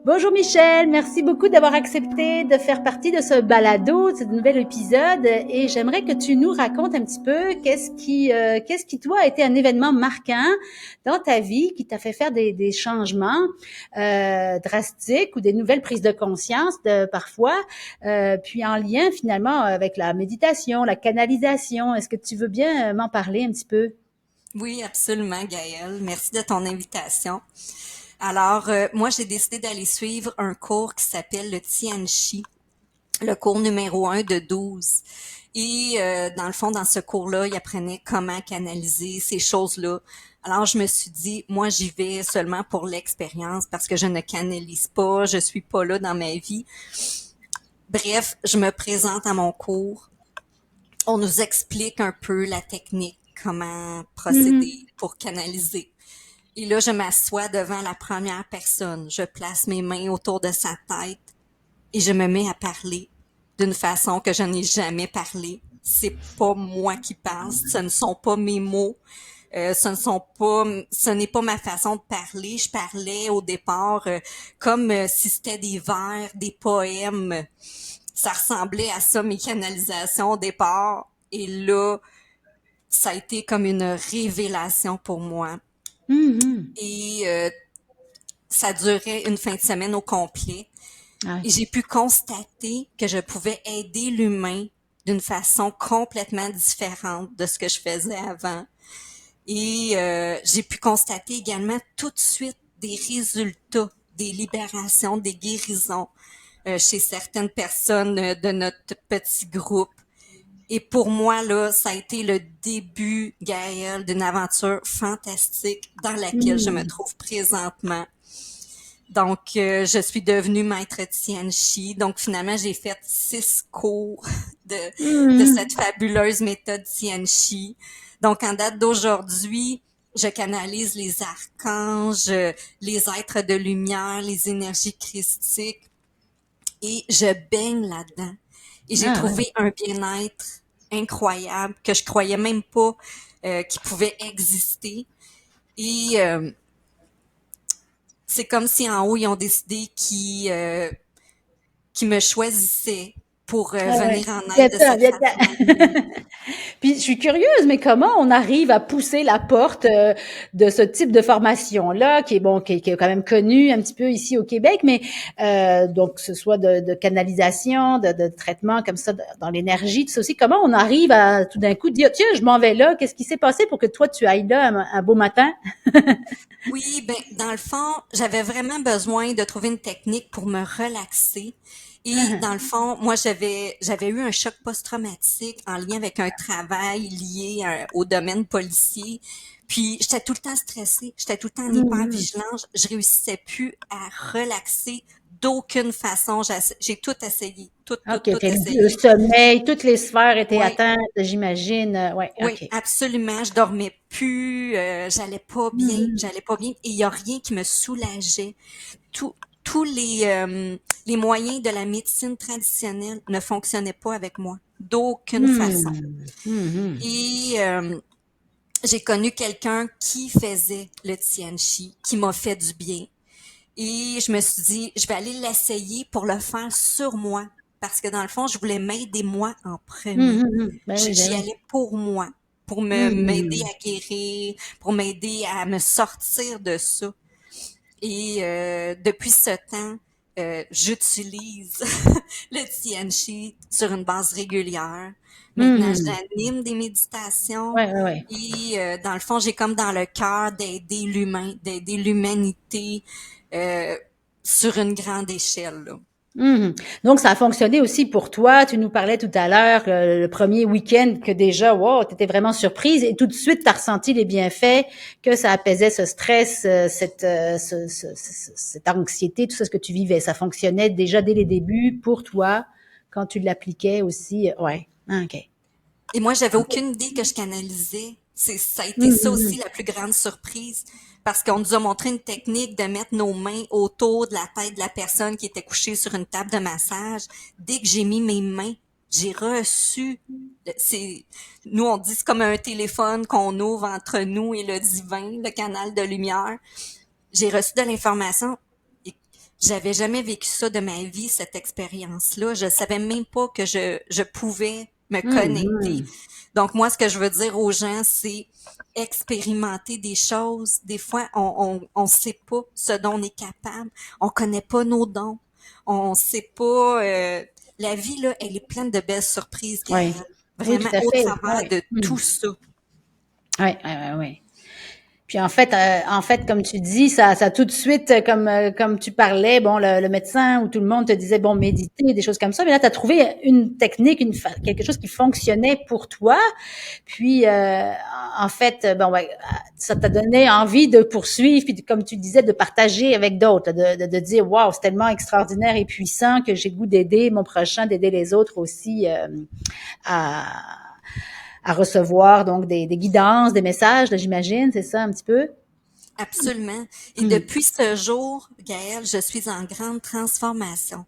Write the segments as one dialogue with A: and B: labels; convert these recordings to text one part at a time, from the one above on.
A: Bonjour Michel, merci beaucoup d'avoir accepté de faire partie de ce balado, de ce nouvel épisode. Et j'aimerais que tu nous racontes un petit peu qu'est-ce qui toi a été un événement marquant dans ta vie qui t'a fait faire des changements drastiques ou des nouvelles prises de conscience parfois, puis en lien finalement avec la méditation, la canalisation. Est-ce que tu veux bien m'en parler un petit peu?
B: Oui, absolument, Gaëlle. Merci de ton invitation. Alors, moi, j'ai décidé d'aller suivre un cours qui s'appelle le Tian Chi, le cours numéro 1 de 12. Et dans le fond, dans ce cours-là, il apprenait comment canaliser ces choses-là. Alors, je me suis dit, moi, j'y vais seulement pour l'expérience parce que je ne canalise pas, je suis pas là dans ma vie. Bref, je me présente à mon cours. On nous explique un peu la technique, comment procéder
A: Mhm.
B: pour canaliser. Et là, je m'assois devant la première personne. Je place mes mains autour de sa tête et je me mets à parler d'une façon que je n'ai jamais parlé. C'est pas moi qui parle, ce ne sont pas mes mots, ce n'est pas ma façon de parler. Je parlais au départ comme si c'était des vers, des poèmes. Ça ressemblait à ça, mes canalisations au départ. Et là, ça a été comme une révélation pour moi.
A: Mhm.
B: Et ça durait une fin de semaine au complet.
A: Ouais.
B: Et j'ai pu constater que je pouvais aider l'humain d'une façon complètement différente de ce que je faisais avant. Et j'ai pu constater également tout de suite des résultats, des libérations, des guérisons chez certaines personnes de notre petit groupe. Et pour moi, là, ça a été le début, Gaëlle, d'une aventure fantastique dans laquelle je me
A: Mhm.
B: trouve présentement. Donc, je suis devenue maître Tian Chi. Donc, finalement, j'ai fait 6 cours de cette
A: Mhm.
B: fabuleuse méthode Tian Chi. Donc, en date d'aujourd'hui, je canalise les archanges, les êtres de lumière, les énergies christiques et je baigne là-dedans. Et j'ai
A: Ah ouais.
B: trouvé un bien-être incroyable que je croyais même pas qu'il pouvait exister. Et c'est comme si en haut, ils ont décidé qu'ils me choisissaient pour
A: Ah ouais.
B: venir en aide de
A: Viens-t'en,
B: cette
A: viens-t'en.
B: façon.
A: Puis je suis curieuse, mais comment on arrive à pousser la porte de ce type de formation-là, qui est bon, qui est quand même connu un petit peu ici au Québec, mais donc que ce soit de canalisation, de traitement comme ça dans l'énergie, tout ça aussi. Comment on arrive à tout d'un coup dire tiens, je m'en vais là. Qu'est-ce qui s'est passé pour que toi tu ailles là un beau matin?
B: Oui, ben dans le fond, j'avais vraiment besoin de trouver une technique pour me relaxer. Et dans le fond, moi j'avais eu un choc post-traumatique en lien avec un travail lié au domaine policier. Puis j'étais tout le temps stressée, j'étais tout le temps en
A: Mhm.
B: hypervigilance, je réussissais plus à relaxer d'aucune façon. J'ai tout essayé,
A: OK,
B: tout
A: fait le
B: essayé.
A: sommeil, toutes les sphères étaient
B: Ouais,
A: atteintes, j'imagine. Ouais,
B: oui,
A: OK.
B: absolument. Je dormais plus, j'allais pas bien,
A: Mhm.
B: j'allais pas bien, et il y a rien qui me soulageait. Tous tous les moyens de la médecine traditionnelle ne fonctionnaient pas avec moi, d'aucune façon.
A: Hmm. Mhm.
B: Et j'ai connu quelqu'un qui faisait le Tianchi, qui m'a fait du bien. Et je me suis dit, je vais aller l'essayer pour le faire sur moi. Parce que dans le fond, je voulais m'aider moi en premier.
A: Mhm, mhm. Ben oui, ben
B: J'y
A: oui.
B: allais pour moi, pour m'aider
A: Mhm.
B: à guérir, pour m'aider à me sortir de ça. Et depuis ce temps, j'utilise le TNC sur une base régulière. Maintenant,
A: Mhm.
B: j'anime des méditations
A: Ouais, ouais, ouais.
B: et dans le fond, j'ai comme dans le cœur d'aider l'humain, d'aider l'humanité euh, sur une grande échelle, là.
A: Mhm. Donc, ça a fonctionné aussi pour toi. Tu nous parlais tout à l'heure, le premier week-end, que déjà, wow, tu étais vraiment surprise et tout de suite, tu as ressenti les bienfaits, que ça apaisait ce stress, cette anxiété, tout ça, ce que tu vivais. Ça fonctionnait déjà dès les débuts pour toi quand tu l'appliquais aussi. Ouais. Ah, OK.
B: Et moi, j'avais aucune idée que je canalisais. Ça a été ça aussi
A: Mhm.
B: la plus grande surprise. Parce qu'on nous a montré une technique de mettre nos mains autour de la tête de la personne qui était couchée sur une table de massage. Dès que j'ai mis mes mains, j'ai reçu. C'est, nous, on dit c'est comme un téléphone qu'on ouvre entre nous et le divin, le canal de lumière. J'ai reçu de l'information J'avais jamais vécu ça de ma vie, cette expérience-là. Je savais même pas que je pouvais me connecter.
A: Mhm.
B: Donc, moi, ce que je veux dire aux gens, c'est expérimenter des choses. Des fois, on sait pas ce dont on est capable. On connaît pas nos dons. On sait pas, la vie, là, elle est pleine de belles surprises,
A: Oui.
B: Gaëlle.
A: Oui, tout
B: Vraiment,
A: à
B: au
A: fait.
B: travers
A: Oui.
B: de tout ça.
A: Oui, oui, oui, oui. Puis en fait, comme tu dis, ça tout de suite, comme tu parlais, bon, le médecin ou tout le monde te disait, bon, méditer, des choses comme ça. Mais là, tu as trouvé une technique, quelque chose qui fonctionnait pour toi. Puis, en fait, bon, ouais, ça t'a donné envie de poursuivre, puis comme tu disais, de partager avec d'autres, de dire, waouh, c'est tellement extraordinaire et puissant que j'ai le goût d'aider mon prochain, d'aider les autres aussi à, à recevoir donc des guidances, des messages, là, j'imagine, c'est ça un petit peu?
B: Absolument. Et
A: Mmh.
B: depuis ce jour, Gaëlle, je suis en grande transformation.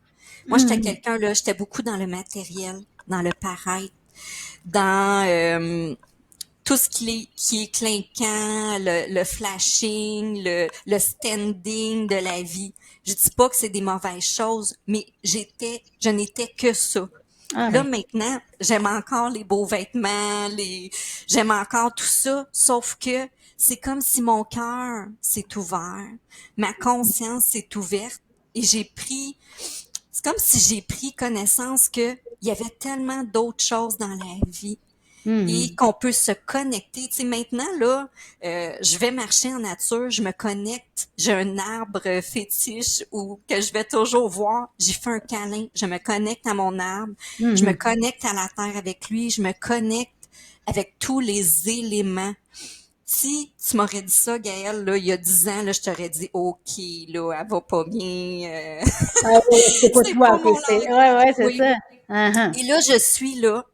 B: Moi, j'étais
A: Mmh.
B: quelqu'un, là, j'étais beaucoup dans le matériel, dans le paraître, dans tout ce qui est clinquant, le flashing, le standing de la vie. Je dis pas que c'est des mauvaises choses, mais je n'étais que ça.
A: Ah
B: Là,
A: oui.
B: maintenant, j'aime encore les beaux vêtements, j'aime encore tout ça, sauf que c'est comme si mon cœur s'est ouvert, ma conscience s'est ouverte et c'est comme si j'ai pris connaissance que il y avait tellement d'autres choses dans la vie et
A: Mmh.
B: qu'on peut se connecter. Tu sais, maintenant, là, je vais marcher en nature, je me connecte, j'ai un arbre fétiche ou que je vais toujours voir, j'y fais un câlin, je me connecte à mon arbre, je me
A: Mmh.
B: connecte à la terre avec lui, je me connecte avec tous les éléments. Si tu m'aurais dit ça, Gaëlle, là, il y a 10 ans, là, je t'aurais dit, OK, là, elle va pas bien,
A: Ah oui, c'est pas
B: c'est
A: toi,
B: pas
A: OK,
B: mon
A: c'est ouais,
B: langage.
A: ouais, c'est
B: Oui.
A: ça. Hein,
B: Et là, je suis là.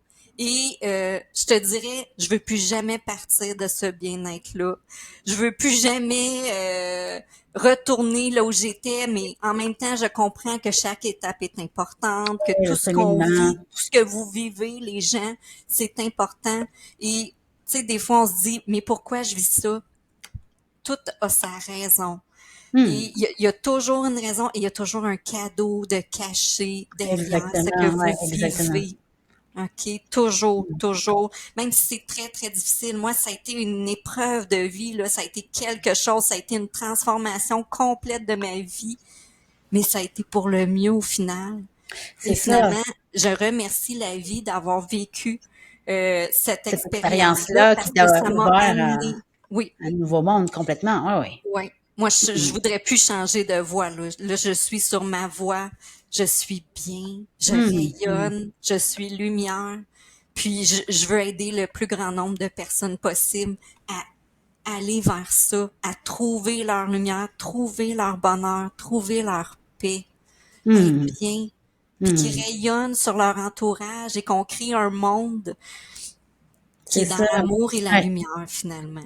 B: Et je te dirais, je veux plus jamais partir de ce bien-être-là. Je veux plus jamais retourner là où j'étais, mais en même temps, je comprends que chaque étape est importante, que
A: oui,
B: tout
A: le
B: ce qu'on
A: cheminement.
B: vit, tout ce que vous vivez, les gens, c'est important. Et tu sais, des fois, on se dit, mais pourquoi je vis ça? Tout a sa raison.
A: Mmh.
B: Et il y a toujours une raison et il y a toujours un cadeau de caché derrière ce que
A: Exactement,
B: vous
A: ouais, exactement.
B: vivez. OK, toujours, toujours. Même si c'est très, très difficile. Moi, ça a été une épreuve de vie, là. Ça a été quelque chose, ça a été une transformation complète de ma vie. Mais ça a été pour le mieux au final. Et
A: C'est ça,
B: finalement, je remercie la vie d'avoir vécu cette
A: cette
B: expérience-là
A: expérience-là qui
B: parce que
A: t'a
B: ça m'a
A: ouvert à
B: amené. Oui,
A: un nouveau monde complètement. Ouais, ouais.
B: ouais. Moi, je
A: Mmh.
B: voudrais plus changer de voie, là. Là, je suis sur ma voie. Je suis bien. Je
A: Mmh. Mmh.
B: rayonne. Je suis lumière. Puis, je veux aider le plus grand nombre de personnes possible à aller vers ça, à trouver leur lumière, trouver leur bonheur, trouver leur paix, à être
A: Mmh.
B: bien, puis qui
A: Mmh.
B: rayonnent sur leur entourage et qu'on crée un monde qui
A: C'est
B: est dans
A: ça.
B: l'amour et la
A: Ouais.
B: lumière, finalement.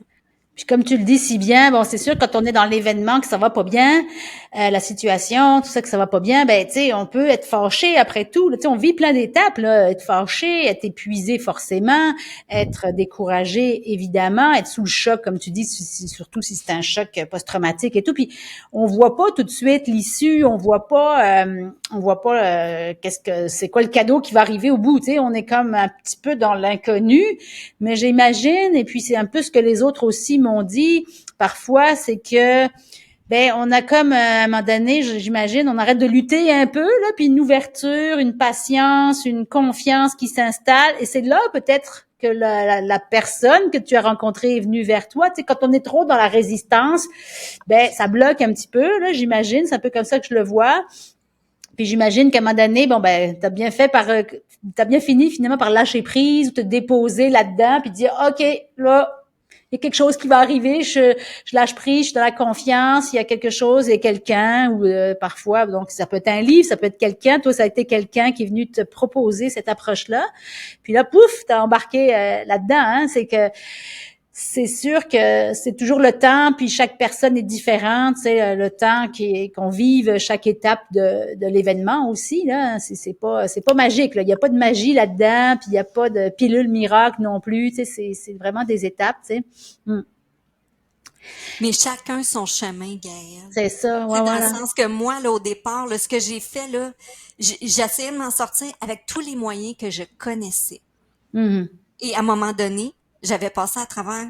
A: Puis comme tu le dis si bien, bon, c'est sûr quand on est dans l'événement que ça va pas bien, la situation, tout ça que ça va pas bien, ben tu sais, on peut être fâché après tout. Tu sais, on vit plein d'étapes, là, être fâché, être épuisé forcément, être découragé évidemment, être sous le choc comme tu dis, surtout si c'est un choc post-traumatique et tout. Puis on voit pas tout de suite l'issue, on voit pas qu'est-ce que c'est quoi le cadeau qui va arriver au bout. Tu sais, on est comme un petit peu dans l'inconnu. Mais j'imagine, et puis c'est un peu ce que les autres aussi m'ont dit parfois, c'est que ben on a comme à un moment donné, j'imagine, on arrête de lutter un peu là, puis une ouverture, une patience, une confiance qui s'installe, et c'est là peut-être que la personne que tu as rencontrée est venue vers toi. Tu sais, quand on est trop dans la résistance, ben ça bloque un petit peu là, j'imagine, c'est un peu comme ça que je le vois. Puis j'imagine qu'à un moment donné, bon ben, t'as bien fini finalement par lâcher prise ou te déposer là-dedans, puis dire ok, là, il y a quelque chose qui va arriver, je lâche prise, je suis dans la confiance, il y a quelque chose, il y a quelqu'un, ou parfois, donc ça peut être un livre, ça peut être quelqu'un, toi ça a été quelqu'un qui est venu te proposer cette approche-là, puis là, pouf, t'as embarqué là-dedans, hein, c'est que c'est sûr que c'est toujours le temps, puis chaque personne est différente, c'est le temps qu'on vive chaque étape de l'événement aussi là, c'est pas magique là, il y a pas de magie là-dedans, puis il y a pas de pilule miracle non plus, tu sais c'est vraiment des étapes, tu sais. Mm.
B: Mais chacun son chemin, Gaëlle.
A: C'est ça, ouais,
B: C'est dans le
A: voilà.
B: sens que moi, là, au départ, là, ce que j'ai fait, là, j'essayais de m'en sortir avec tous les moyens que je connaissais.
A: Mhm.
B: Et à un moment donné, j'avais passé à travers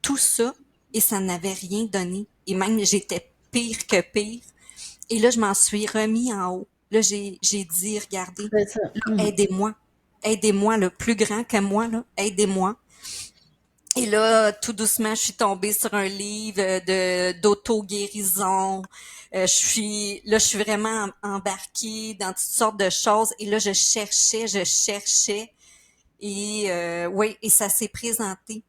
B: tout ça et ça n'avait rien donné. Et même, j'étais pire que pire. Et là, je m'en suis remis en haut. Là, j'ai dit, regardez,
A: C'est ça.
B: là,
A: Mhm.
B: aidez-moi. Aidez-moi, le plus grand que moi, là, aidez-moi. Et là, tout doucement, je suis tombée sur un livre de d'auto-guérison. Je suis vraiment embarquée dans toutes sortes de choses. Et là, je cherchais. Et oui, et ça s'est présenté.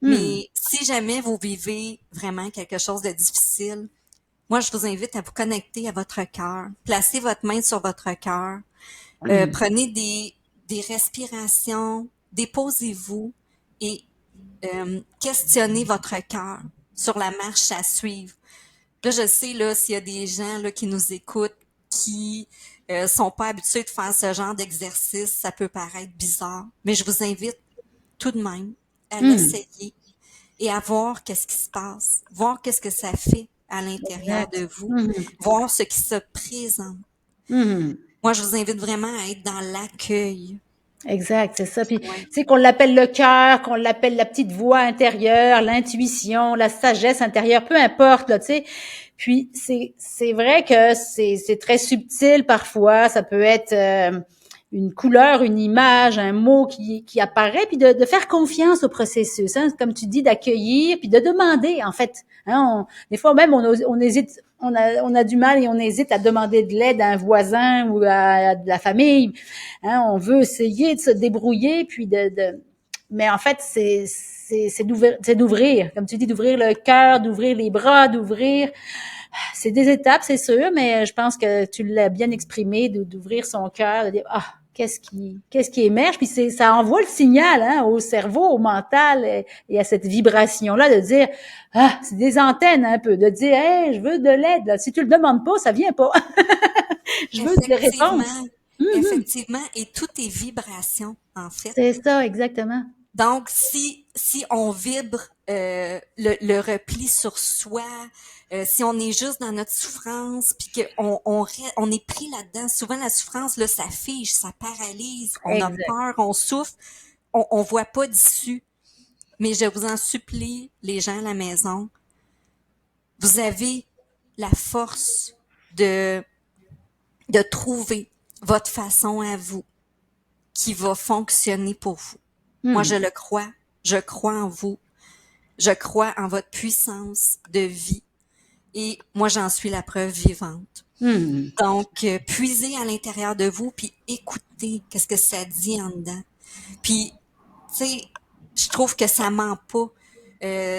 A: Mhm.
B: Mais si jamais vous vivez vraiment quelque chose de difficile, moi, je vous invite à vous connecter à votre cœur. Placez votre main sur votre cœur.
A: Mhm.
B: Prenez des respirations, déposez-vous et questionnez votre cœur sur la marche à suivre. Là, je sais, là, s'il y a des gens là, qui nous écoutent, qui sont pas habitués de faire ce genre d'exercice, ça peut paraître bizarre. Mais je vous invite tout de même à
A: Mhm.
B: l'essayer et à voir qu'est-ce qui se passe, voir qu'est-ce que ça fait à l'intérieur
A: Exact.
B: de vous,
A: Mhm.
B: voir ce qui se présente.
A: Mhm.
B: Moi, je vous invite vraiment à être dans l'accueil.
A: Exact, c'est ça. Puis, tu
B: Ouais.
A: sais, qu'on l'appelle le cœur, qu'on l'appelle la petite voix intérieure, l'intuition, la sagesse intérieure, peu importe, là, tu sais. Puis, c'est vrai que c'est très subtil parfois. Ça peut être une couleur, une image, un mot qui apparaît, puis de faire confiance au processus, hein, comme tu dis, d'accueillir, puis de demander, en fait. Hein, des fois même, on hésite, on a du mal et on hésite à demander de l'aide à un voisin ou à de la famille. Hein, on veut essayer de se débrouiller, puis mais en fait, c'est d'ouvrir, comme tu dis, d'ouvrir le cœur, d'ouvrir les bras, d'ouvrir. C'est des étapes, c'est sûr, mais je pense que tu l'as bien exprimé, d'ouvrir son cœur, de dire ah. Qu'est-ce qui émerge, puis ça envoie le signal hein, au cerveau, au mental et à cette vibration-là de dire ah c'est des antennes un peu, de dire hey je veux de l'aide. Là. Si tu le demandes pas, ça vient pas. Je veux des réponses.
B: Effectivement,
A: Mm-hmm.
B: effectivement, et tout est vibration, en fait.
A: C'est ça, exactement.
B: Donc, si on vibre le repli sur soi, si on est juste dans notre souffrance, puis on est pris là-dedans, souvent la souffrance, là, ça fige, ça paralyse, on a
A: Exact.
B: peur, on souffre, on voit pas d'issue. Mais je vous en supplie, les gens à la maison, vous avez la force de, de trouver votre façon à vous qui va fonctionner pour vous. Moi, je
A: Hmm.
B: le crois. Je crois en vous. Je crois en votre puissance de vie. Et moi, j'en suis la preuve vivante.
A: Hmm.
B: Donc, puisez à l'intérieur de vous, puis écoutez qu'est-ce que ça dit en dedans. Puis, tu sais, je trouve que ça ment pas.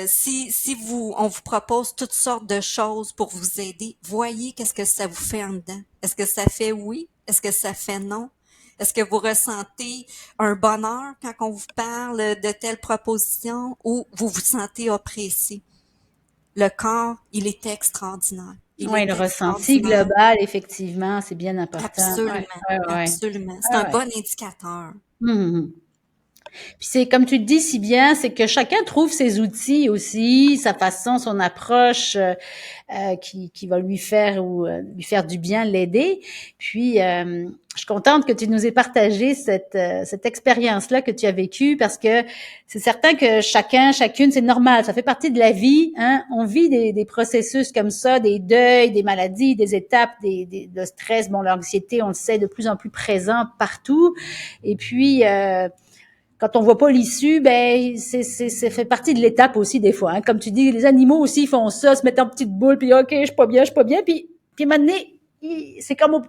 B: Si on vous propose toutes sortes de choses pour vous aider, voyez qu'est-ce que ça vous fait en dedans. Est-ce que ça fait oui? Est-ce que ça fait non? Est-ce que vous ressentez un bonheur quand on vous parle de telles propositions ou vous vous sentez oppressé? Le corps, il est extraordinaire. Il
A: Oui, le
B: est
A: ressenti
B: extraordinaire.
A: global, effectivement, c'est bien important. Ouais,
B: Absolument.
A: ouais, ouais.
B: Absolument. C'est
A: Ouais,
B: un
A: ouais.
B: bon indicateur.
A: Mhm. Puis c'est comme tu le dis si bien, c'est que chacun trouve ses outils aussi, sa façon, son approche qui va lui faire du bien, l'aider. Puis je suis contente que tu nous aies partagé cette expérience-là que tu as vécue parce que c'est certain que chacune, c'est normal, ça fait partie de la vie. Hein? On vit des processus comme ça, des deuils, des maladies, des étapes, de stress. Bon, l'anxiété, on le sait, de plus en plus présent partout. Et puis quand on voit pas l'issue, ben c'est fait partie de l'étape aussi des fois. Hein. Comme tu dis, les animaux aussi font ça, se mettent en petite boule, puis ok, je suis pas bien, puis maintenant c'est comme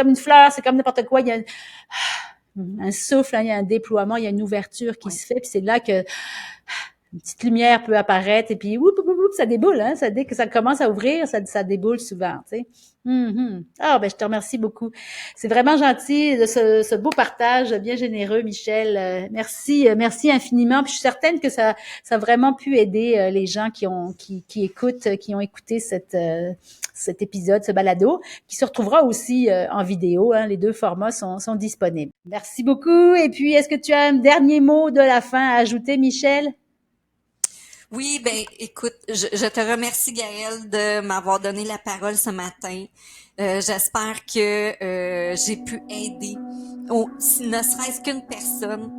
A: une fleur, c'est comme n'importe quoi. Il y a un souffle, hein, il y a un déploiement, il y a une ouverture qui
B: Oui.
A: se fait, puis c'est là que une petite lumière peut apparaître et puis ça déboule, hein, dès que ça commence à ouvrir, ça déboule souvent, tu sais. Mm-hmm. Ah ben je te remercie beaucoup. C'est vraiment gentil de ce beau partage bien généreux, Michel. Merci infiniment. Puis je suis certaine que ça a vraiment pu aider les gens qui écoutent, qui ont écouté cet épisode, ce balado, qui se retrouvera aussi en vidéo. Hein, les deux formats sont disponibles. Merci beaucoup. Et puis, est-ce que tu as un dernier mot de la fin à ajouter, Michel?
B: Oui, ben écoute, je te remercie Gaëlle de m'avoir donné la parole ce matin. J'espère que j'ai pu aider, si ne serait-ce qu'une personne.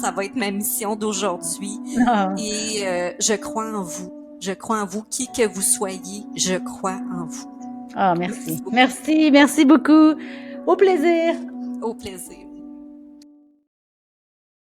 B: Ça va être ma mission d'aujourd'hui.
A: Ah,
B: Et je crois en vous. Je crois en vous, qui que vous soyez. Je crois en vous.
A: ah,
B: Merci
A: merci.
B: beaucoup.
A: Merci, merci beaucoup. Au plaisir.
B: Au plaisir.